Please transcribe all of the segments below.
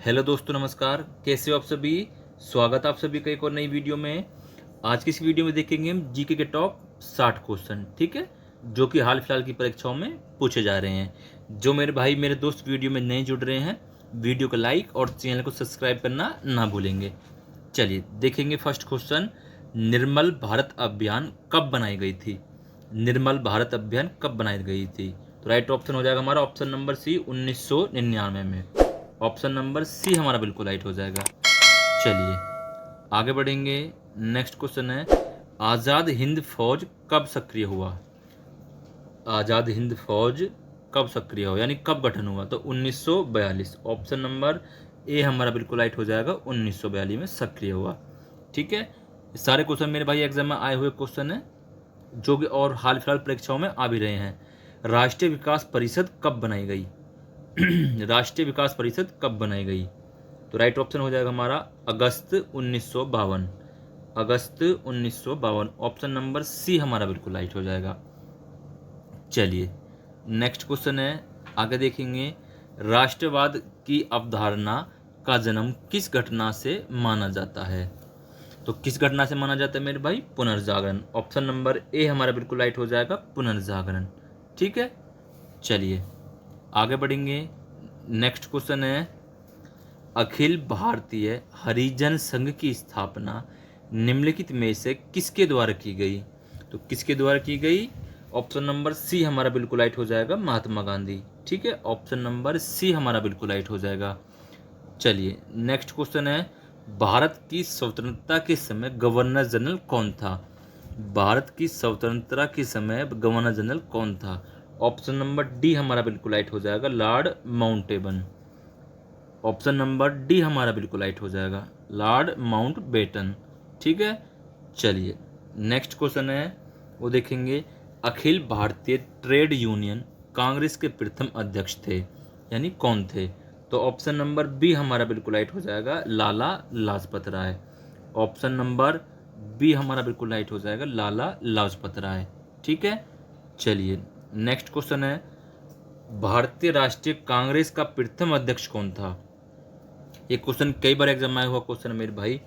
Hello दोस्तों, नमस्कार। कैसे हो आप सभी? स्वागत है आप सभी का एक और नई वीडियो में। आज की इस वीडियो में देखेंगे हम जीके के टॉप 60 क्वेश्चन, ठीक है, जो कि हाल फिलहाल की परीक्षाओं में पूछे जा रहे हैं। जो मेरे भाई मेरे दोस्त वीडियो में नए जुड़ रहे हैं, वीडियो को लाइक और चैनल को सब्सक्राइब करना ना भूलेंगे। चलिए देखेंगे फर्स्ट क्वेश्चन। निर्मल भारत अभियान कब बनाई गई थी? निर्मल भारत अभियान कब बनाई गई थी? तो राइट ऑप्शन हो जाएगा हमारा ऑप्शन नंबर सी, 1999 में। ऑप्शन नंबर सी हमारा बिल्कुल राइट हो जाएगा। चलिए आगे बढ़ेंगे। नेक्स्ट क्वेश्चन है, आज़ाद हिंद फौज कब सक्रिय हुआ? आज़ाद हिंद फौज कब सक्रिय हुआ, यानी कब गठन हुआ? तो 1942। ऑप्शन नंबर ए हमारा बिल्कुल राइट हो जाएगा, 1942 में सक्रिय हुआ। ठीक है, सारे क्वेश्चन मेरे भाई एग्जाम में आए हुए क्वेश्चन हैं, जो कि और हाल फिलहाल परीक्षाओं में आ भी रहे हैं। राष्ट्रीय विकास परिषद कब बनाई गई? राष्ट्रीय विकास परिषद कब बनाई गई? तो राइट ऑप्शन हो जाएगा हमारा अगस्त 1952। अगस्त 1952। ऑप्शन नंबर सी हमारा बिल्कुल राइट हो जाएगा। चलिए नेक्स्ट क्वेश्चन है, आगे देखेंगे। राष्ट्रवाद की अवधारणा का जन्म किस घटना से माना जाता है? तो किस घटना से माना जाता है मेरे भाई? पुनर्जागरण। ऑप्शन नंबर ए हमारा बिल्कुल राइट हो जाएगा, पुनर्जागरण। ठीक है, चलिए आगे बढ़ेंगे। नेक्स्ट क्वेश्चन है, अखिल भारतीय हरिजन संघ की स्थापना निम्नलिखित में से किसके द्वारा की गई? तो किसके द्वारा की गई? ऑप्शन नंबर सी हमारा बिल्कुल राइट हो जाएगा, महात्मा गांधी। ठीक है, ऑप्शन नंबर सी हमारा बिल्कुल राइट हो जाएगा। चलिए नेक्स्ट क्वेश्चन है, भारत की स्वतंत्रता के समय गवर्नर जनरल कौन था? भारत की स्वतंत्रता के समय गवर्नर जनरल कौन था? ऑप्शन नंबर डी हमारा बिल्कुल राइट हो जाएगा, लॉर्ड माउंटेबन। ऑप्शन नंबर डी हमारा बिल्कुल राइट हो जाएगा, लॉर्ड माउंटबेटन। ठीक है, चलिए नेक्स्ट क्वेश्चन है, वो देखेंगे। अखिल भारतीय ट्रेड यूनियन कांग्रेस के प्रथम अध्यक्ष थे, यानी कौन थे? तो ऑप्शन नंबर बी हमारा बिल्कुल राइट हो जाएगा, Lala Lajpat Rai. Option number B हमारा बिल्कुल राइट हो जाएगा, लाला लाजपत राय। ठीक है, चलिए नेक्स्ट क्वेश्चन है, भारतीय राष्ट्रीय कांग्रेस का प्रथम अध्यक्ष कौन था? ये क्वेश्चन कई बार एग्जाम में आया हुआ क्वेश्चन है मेरे भाई।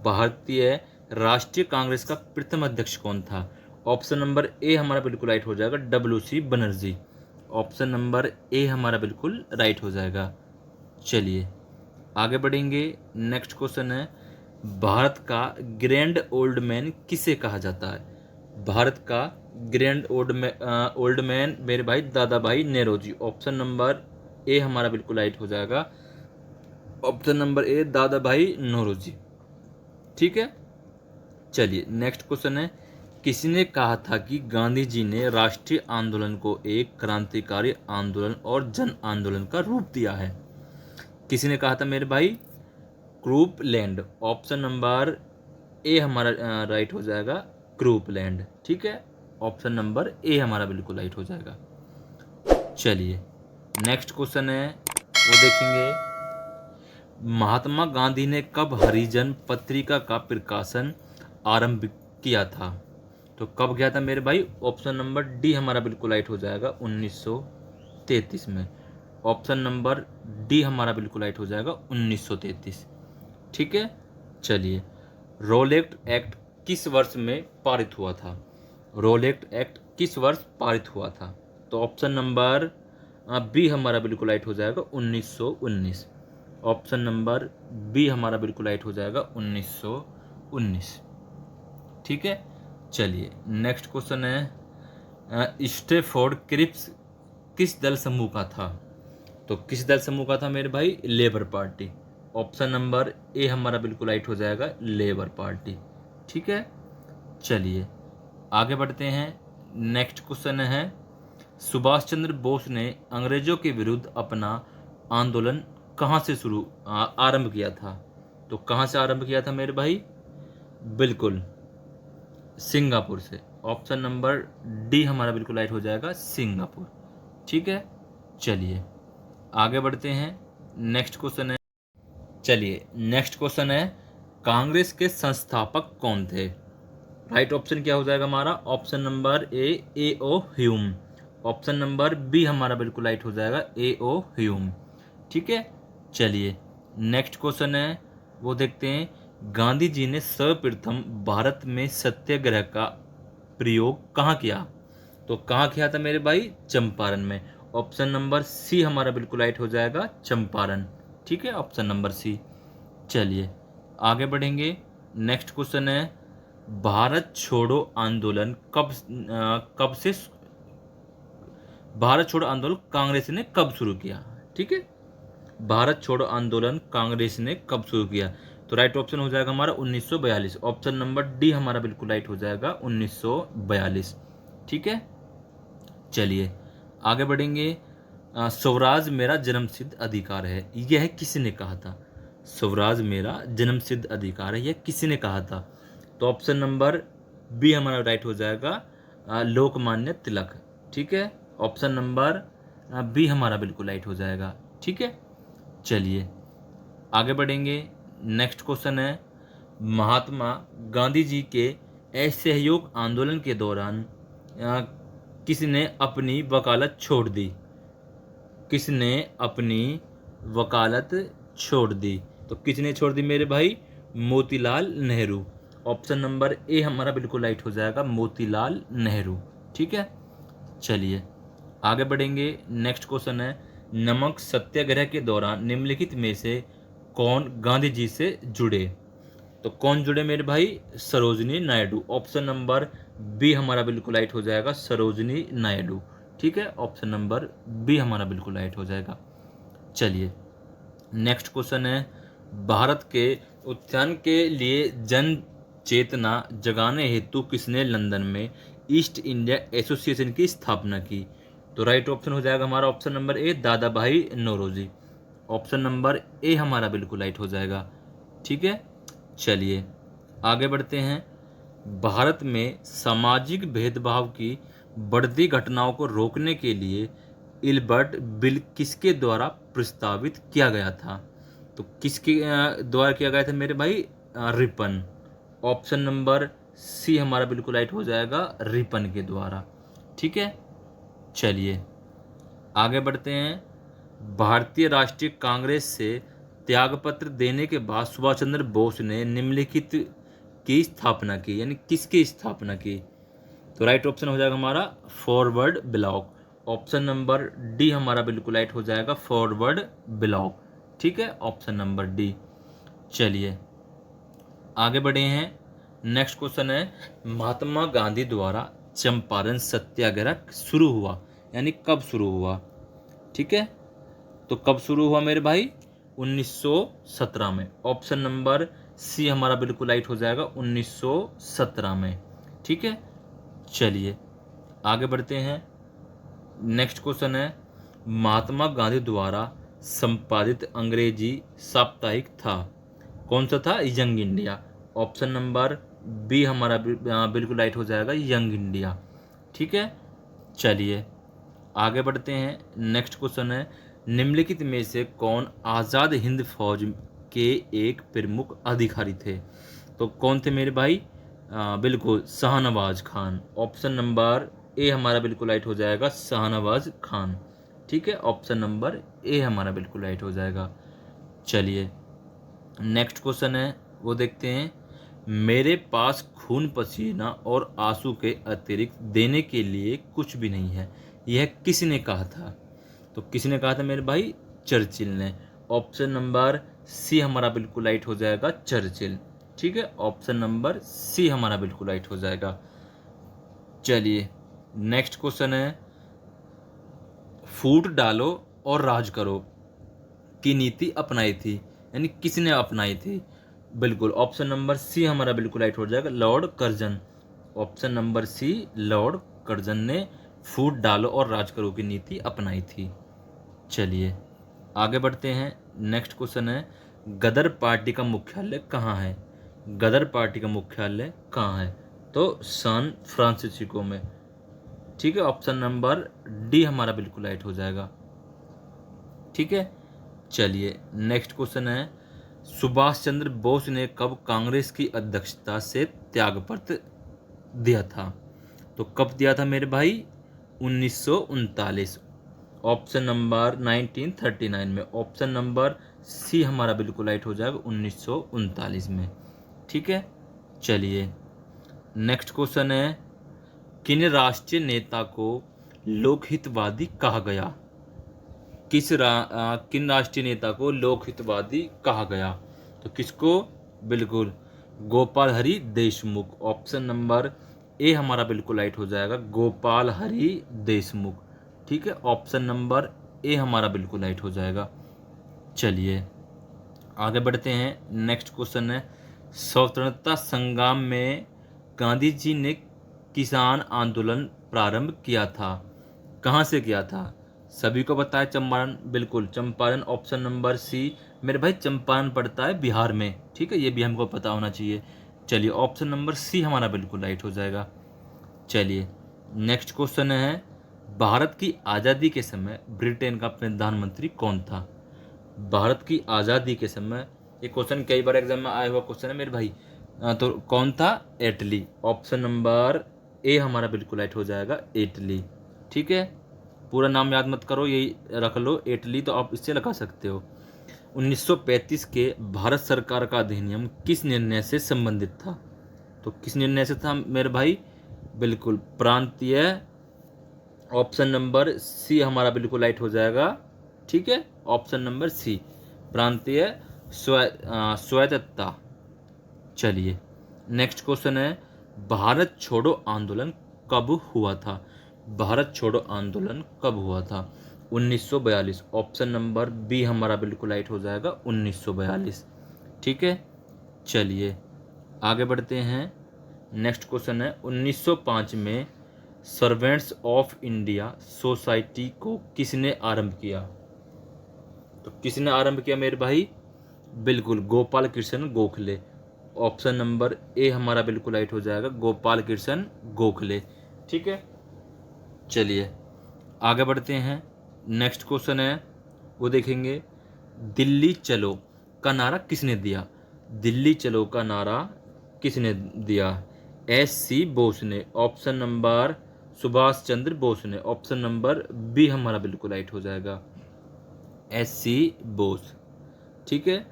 भारतीय राष्ट्रीय कांग्रेस का प्रथम अध्यक्ष कौन था? ऑप्शन नंबर ए हमारा बिल्कुल राइट हो जाएगा, डब्ल्यू.सी. बनर्जी। ऑप्शन नंबर ए हमारा बिल्कुल राइट हो जाएगा। चलिए आगे बढ़ेंगे। नेक्स्ट क्वेश्चन है, भारत का ग्रैंड ओल्ड मैन किसे कहा जाता है? भारत का ग्रैंड ओल्ड मैन मेरे भाई दादा भाई नेहरू। ऑप्शन नंबर ए हमारा बिल्कुल राइट हो जाएगा, ऑप्शन नंबर ए दादा भाई नौरोजी। ठीक है, चलिए नेक्स्ट क्वेश्चन है, किसने कहा था कि गांधी जी ने राष्ट्रीय आंदोलन को एक क्रांतिकारी आंदोलन और जन आंदोलन का रूप दिया है? किसने कहा था मेरे भाई? क्रूपलैंड। ऑप्शन नंबर ए हमारा राइट हो जाएगा, क्रूपलैंड। ठीक है, ऑप्शन नंबर ए हमारा बिल्कुल राइट हो जाएगा। चलिए नेक्स्ट क्वेश्चन है, वो देखेंगे। महात्मा गांधी ने कब हरिजन पत्रिका का प्रकाशन आरंभ किया था? तो कब किया था मेरे भाई? ऑप्शन नंबर डी हमारा बिल्कुल राइट हो जाएगा, 1933 में। ऑप्शन नंबर डी हमारा बिल्कुल राइट हो जाएगा, 1933। ठीक है, चलिए रोलेक्ट एक्ट किस वर्ष में पारित हुआ था? रोलेक्ट एक्ट किस वर्ष पारित हुआ था? तो ऑप्शन नंबर बी हमारा बिल्कुल राइट हो जाएगा, 1919। ऑप्शन नंबर बी हमारा बिल्कुल राइट हो जाएगा, 1919। ठीक है, चलिए नेक्स्ट क्वेश्चन है, स्टेफोर्ड क्रिप्स किस दल समूह का था? तो किस दल समूह का था मेरे भाई? Labour party. ऑप्शन नंबर ए हमारा बिल्कुल राइट हो जाएगा, लेबर पार्टी। ठीक है, चलिए आगे बढ़ते हैं। नेक्स्ट क्वेश्चन है, सुभाष चंद्र बोस ने अंग्रेजों के विरुद्ध अपना आंदोलन कहाँ से आरंभ किया था? तो कहाँ से आरंभ किया था मेरे भाई? बिल्कुल सिंगापुर से। ऑप्शन नंबर डी हमारा बिल्कुल राइट हो जाएगा, सिंगापुर। ठीक है, चलिए आगे बढ़ते हैं। नेक्स्ट क्वेश्चन है, चलिए नेक्स्ट क्वेश्चन है, कांग्रेस के संस्थापक कौन थे? राइट ऑप्शन क्या हो जाएगा हमारा? Option number A O Hume. Option number B हमारा बिल्कुल राइट हो जाएगा, ए ओ ह्यूम। ठीक है, चलिए नेक्स्ट क्वेश्चन है, वो देखते हैं, गांधी जी ने सर्वप्रथम भारत में सत्याग्रह का प्रयोग कहाँ किया? तो कहाँ किया था मेरे भाई? चंपारण में। ऑप्शन नंबर सी हमारा बिल्कुल राइट हो जाएगा, चंपारण। ठीक है, ऑप्शन नंबर सी। चलिए आगे बढ़ेंगे। नेक्स्ट क्वेश्चन है, भारत छोड़ो आंदोलन कब से भारत छोड़ो आंदोलन कांग्रेस ने कब शुरू किया? ठीक है, भारत छोड़ो आंदोलन कांग्रेस ने कब शुरू किया? तो राइट ऑप्शन हो जाएगा हमारा 1942। ऑप्शन नंबर डी हमारा बिल्कुल राइट हो जाएगा, 1942। ठीक है, चलिए आगे बढ़ेंगे। स्वराज मेरा जन्मसिद्ध अधिकार है, यह किसने कहा था? स्वराज मेरा जन्मसिद्ध अधिकार है, यह किसने कहा था? तो ऑप्शन नंबर बी हमारा राइट हो जाएगा, लोकमान्य तिलक। ठीक है, ऑप्शन नंबर बी हमारा बिल्कुल राइट हो जाएगा। ठीक है, चलिए आगे बढ़ेंगे। नेक्स्ट क्वेश्चन है, महात्मा गांधी जी के असहयोग आंदोलन के दौरान किसने अपनी वकालत छोड़ दी? किसने अपनी वकालत छोड़ दी? तो किसने छोड़ दी मेरे भाई? मोतीलाल नेहरू। ऑप्शन नंबर ए हमारा बिल्कुल राइट हो जाएगा, मोतीलाल नेहरू। ठीक है, चलिए आगे बढ़ेंगे। नेक्स्ट क्वेश्चन है, नमक सत्याग्रह के दौरान निम्नलिखित में से कौन गांधी जी से जुड़े? तो कौन जुड़े मेरे भाई? Sarojini Naidu. Option number B हमारा बिल्कुल राइट हो जाएगा, सरोजनी नायडू। ठीक है, ऑप्शन नंबर बी हमारा बिल्कुल राइट हो जाएगा। चलिए नेक्स्ट क्वेश्चन है, भारत के उत्थान के लिए जन चेतना जगाने हेतु किसने लंदन में ईस्ट इंडिया एसोसिएशन की स्थापना की? तो राइट ऑप्शन हो जाएगा हमारा ऑप्शन नंबर ए, दादा भाई नौरोजी। ऑप्शन नंबर ए हमारा बिल्कुल राइट हो जाएगा। ठीक है, चलिए आगे बढ़ते हैं। भारत में सामाजिक भेदभाव की बढ़ती घटनाओं को रोकने के लिए इल्बर्ट बिल किसके द्वारा प्रस्तावित किया गया था? तो किसके द्वारा किया गया था मेरे भाई? रिपन। ऑप्शन नंबर सी हमारा बिल्कुल राइट हो जाएगा, रिपन के द्वारा। ठीक है, चलिए आगे बढ़ते हैं। भारतीय राष्ट्रीय कांग्रेस से त्यागपत्र देने के बाद सुभाष चंद्र बोस ने निम्नलिखित की स्थापना की, यानी किसकी स्थापना की? तो राइट ऑप्शन हो जाएगा हमारा forward block. Option number D हमारा बिल्कुल राइट हो जाएगा, फॉरवर्ड ब्लॉक। ठीक है, ऑप्शन नंबर डी। चलिए आगे बढ़े हैं। नेक्स्ट क्वेश्चन है, महात्मा गांधी द्वारा चंपारण सत्याग्रह शुरू हुआ, यानी कब शुरू हुआ? ठीक है, तो कब शुरू हुआ मेरे भाई? 1917 में। ऑप्शन नंबर सी हमारा बिल्कुल राइट हो जाएगा, 1917 में। ठीक है, चलिए आगे बढ़ते हैं। नेक्स्ट क्वेश्चन है, महात्मा गांधी द्वारा संपादित अंग्रेजी साप्ताहिक था, कौन सा था? Young India. Option number B हमारा बिल्कुल राइट हो जाएगा, यंग इंडिया। ठीक है, चलिए आगे बढ़ते हैं। नेक्स्ट क्वेश्चन है, निम्नलिखित में से कौन आज़ाद हिंद फौज के एक प्रमुख अधिकारी थे? तो कौन थे मेरे भाई? बिल्कुल शाहनवाज खान। ऑप्शन नंबर ए हमारा बिल्कुल राइट हो जाएगा, शाहनवाज खान। ठीक है, ऑप्शन नंबर ए हमारा बिल्कुल राइट हो जाएगा। चलिए नेक्स्ट क्वेश्चन है, वो देखते हैं। मेरे पास खून पसीना और आंसू के अतिरिक्त देने के लिए कुछ भी नहीं है, यह किसने कहा था? तो किसने कहा था मेरे भाई? चर्चिल ने। ऑप्शन नंबर सी हमारा बिल्कुल राइट हो जाएगा, चर्चिल। ठीक है, ऑप्शन नंबर सी हमारा बिल्कुल राइट हो जाएगा। चलिए नेक्स्ट क्वेश्चन है, फूट डालो और राज करो की नीति अपनाई थी, यानी किसने अपनाई थी? बिल्कुल ऑप्शन नंबर सी हमारा बिल्कुल राइट हो जाएगा, Lord Curzon. Option number C, Lord Curzon ने फूट डालो और राज करो की नीति अपनाई थी। चलिए आगे बढ़ते हैं। नेक्स्ट क्वेश्चन है, गदर पार्टी का मुख्यालय कहाँ है? गदर पार्टी का मुख्यालय कहाँ है? तो सैन फ्रांसिस्को में। ठीक है, ऑप्शन नंबर डी हमारा बिल्कुल राइट हो जाएगा। ठीक है, चलिए नेक्स्ट क्वेश्चन है, सुभाष चंद्र बोस ने कब कांग्रेस की अध्यक्षता से त्यागपत्र दिया था? तो कब दिया था मेरे भाई? 1939। ऑप्शन नंबर 1939 में। ऑप्शन नंबर सी हमारा बिल्कुल राइट हो जाएगा 1939 में। ठीक है, चलिए नेक्स्ट क्वेश्चन है, किन राष्ट्रीय नेता को लोकहितवादी कहा गया? किन राष्ट्रीय नेता को लोकहितवादी कहा गया? तो किसको? बिल्कुल गोपाल हरि देशमुख। ऑप्शन नंबर ए हमारा बिल्कुल राइट हो जाएगा, गोपाल हरि देशमुख। ठीक है, ऑप्शन नंबर ए हमारा बिल्कुल राइट हो जाएगा। चलिए आगे बढ़ते हैं। नेक्स्ट क्वेश्चन है, स्वतंत्रता संग्राम में गांधी जी ने किसान आंदोलन प्रारंभ किया था? कहाँ से किया था? सभी को पता है चंपारण, बिल्कुल चंपारण। ऑप्शन नंबर सी। मेरे भाई चंपारण पड़ता है बिहार में, ठीक है, ये भी हमको पता होना चाहिए। चलिए ऑप्शन नंबर सी हमारा बिल्कुल राइट हो जाएगा। चलिए नेक्स्ट क्वेश्चन है, भारत की आज़ादी के समय ब्रिटेन का प्रधानमंत्री कौन था? भारत की आज़ादी के समय, ये क्वेश्चन कई बार एग्जाम में आया हुआ क्वेश्चन है मेरे भाई। तो कौन था? इटली। ऑप्शन नंबर ए हमारा बिल्कुल राइट हो जाएगा, इटली। ठीक है, पूरा नाम याद मत करो, यही रख लो इटली, तो आप इससे लगा सकते हो। 1935 के भारत सरकार का अधिनियम किस निर्णय से संबंधित था? तो किस निर्णय से था मेरे भाई? बिल्कुल प्रांतीय। ऑप्शन नंबर सी हमारा बिल्कुल राइट हो जाएगा। ठीक है, ऑप्शन नंबर सी, प्रांतीय स्वायत्तता। चलिए नेक्स्ट क्वेश्चन है, भारत छोड़ो आंदोलन कब हुआ था? भारत छोड़ो आंदोलन कब हुआ था? 1942। ऑप्शन नंबर बी हमारा बिल्कुल राइट हो जाएगा, 1942। ठीक है, चलिए आगे बढ़ते हैं। नेक्स्ट क्वेश्चन है, 1905 में सर्वेंट्स ऑफ इंडिया सोसाइटी को किसने आरंभ किया? तो किसने आरंभ किया मेरे भाई? बिल्कुल गोपाल कृष्ण गोखले। ऑप्शन नंबर ए हमारा बिल्कुल राइट हो जाएगा, गोपाल कृष्ण गोखले। ठीक है, चलिए आगे बढ़ते हैं। नेक्स्ट क्वेश्चन है, वो देखेंगे, दिल्ली चलो का नारा किसने दिया? दिल्ली चलो का नारा किसने दिया? एस.सी. बोस ने। ऑप्शन नंबर सुभाष चंद्र बोस ने। ऑप्शन नंबर बी हमारा बिल्कुल राइट हो जाएगा, एस.सी. बोस। ठीक है,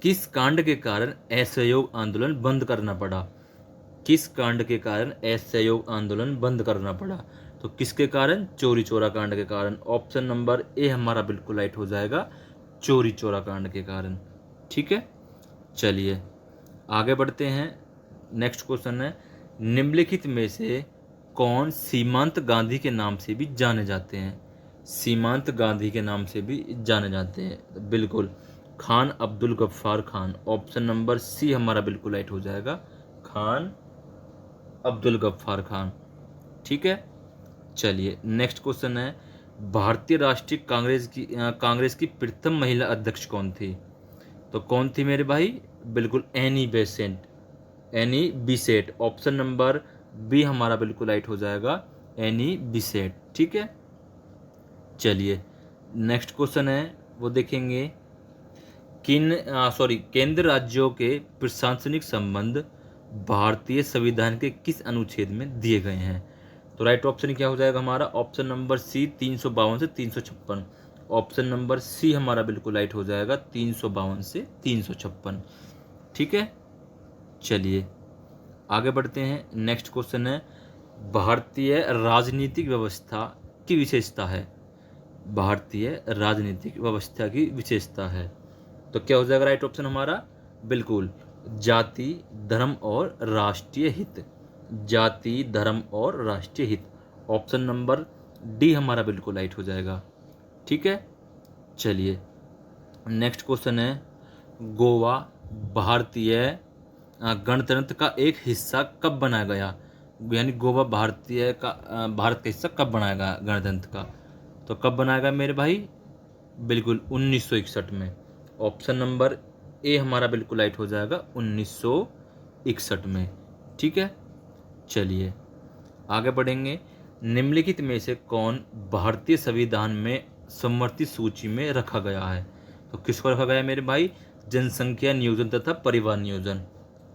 किस कांड के कारण असहयोग आंदोलन बंद करना पड़ा? किस कांड के कारण असहयोग आंदोलन बंद करना पड़ा? तो किसके कारण? चोरी चोरा कांड के कारण। ऑप्शन नंबर ए हमारा बिल्कुल राइट हो जाएगा, चोरी चोरा कांड के कारण। ठीक है, चलिए आगे बढ़ते हैं। नेक्स्ट क्वेश्चन है, निम्नलिखित में से कौन सीमांत गांधी के नाम से भी जाने जाते हैं? सीमांत गांधी के नाम से भी जाने जाते हैं। बिल्कुल Khan Abdul Ghaffar Khan. Option number C हमारा बिल्कुल राइट हो जाएगा, खान अब्दुल गफ्फार खान। ठीक है, चलिए नेक्स्ट क्वेश्चन है, भारतीय राष्ट्रीय कांग्रेस की प्रथम महिला अध्यक्ष कौन थी? तो कौन थी मेरे भाई? बिल्कुल Annie Besant, any बिसेट। Option number B हमारा बिल्कुल राइट हो जाएगा, एनी बिसेट। ठीक है, चलिए नेक्स्ट क्वेश्चन है, वो देखेंगे, केंद्र राज्यों के प्रशासनिक संबंध भारतीय संविधान के किस अनुच्छेद में दिए गए हैं? तो राइट ऑप्शन क्या हो जाएगा हमारा? ऑप्शन नंबर सी 352 से 356। ऑप्शन नंबर सी हमारा बिल्कुल राइट हो जाएगा, 352 से 356। ठीक है, चलिए आगे बढ़ते हैं। नेक्स्ट क्वेश्चन है, भारतीय राजनीतिक व्यवस्था की विशेषता है? भारतीय राजनीतिक व्यवस्था की विशेषता है, तो क्या हो जाएगा राइट ऑप्शन हमारा? बिल्कुल जाति धर्म और राष्ट्रीय हित। जाति धर्म और राष्ट्रीय हित। ऑप्शन नंबर डी हमारा बिल्कुल राइट हो जाएगा। ठीक है, चलिए नेक्स्ट क्वेश्चन है, गोवा भारतीय गणतंत्र का एक हिस्सा कब बनाया गया? यानी गोवा भारत का हिस्सा कब बनाया गया गणतंत्र का? तो कब बनाया गया मेरे भाई? बिल्कुल 1961 में। ऑप्शन नंबर ए हमारा बिल्कुल राइट हो जाएगा, 1961 में। ठीक है, चलिए आगे बढ़ेंगे। निम्नलिखित में से कौन भारतीय संविधान में समवर्ती सूची में रखा गया है? तो किसको रखा गया है मेरे भाई? जनसंख्या नियोजन तथा परिवार नियोजन।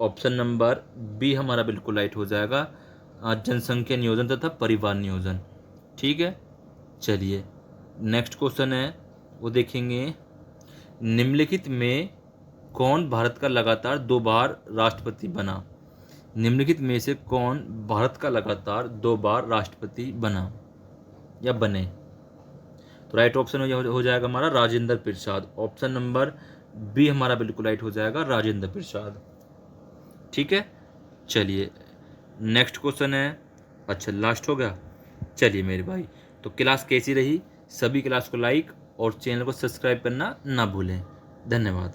ऑप्शन नंबर बी हमारा बिल्कुल राइट हो जाएगा, जनसंख्या नियोजन तथा परिवार नियोजन। ठीक है, चलिए आगे बढ़ेंगे। निम्नलिखित में से कौन भारतीय संविधान में समवर्ती सूची में रखा गया है? तो किसको रखा गया है मेरे भाई? बिल्कुल जनसंख्या नियोजन तथा परिवार नियोजन। ऑप्शन नंबर बी हमारा बिल्कुल राइट हो जाएगा, जनसंख्या नियोजन तथा परिवार नियोजन। ठीक है, चलिए नेक्स्ट क्वेश्चन है वो देखेंगे, निम्नलिखित में कौन भारत का लगातार 2 बार राष्ट्रपति बना? निम्नलिखित में से कौन भारत का लगातार 2 बार राष्ट्रपति बना या बने? तो राइट ऑप्शन हो जाएगा हमारा Rajendra Prasad. Option number B हमारा बिल्कुल राइट हो जाएगा, राजेंद्र प्रसाद। ठीक है, चलिए नेक्स्ट क्वेश्चन है, अच्छा लास्ट हो गया। चलिए मेरे भाई, तो क्लास कैसी रही? सभी क्लास को लाइक और चैनल को सब्सक्राइब करना ना भूलें। धन्यवाद।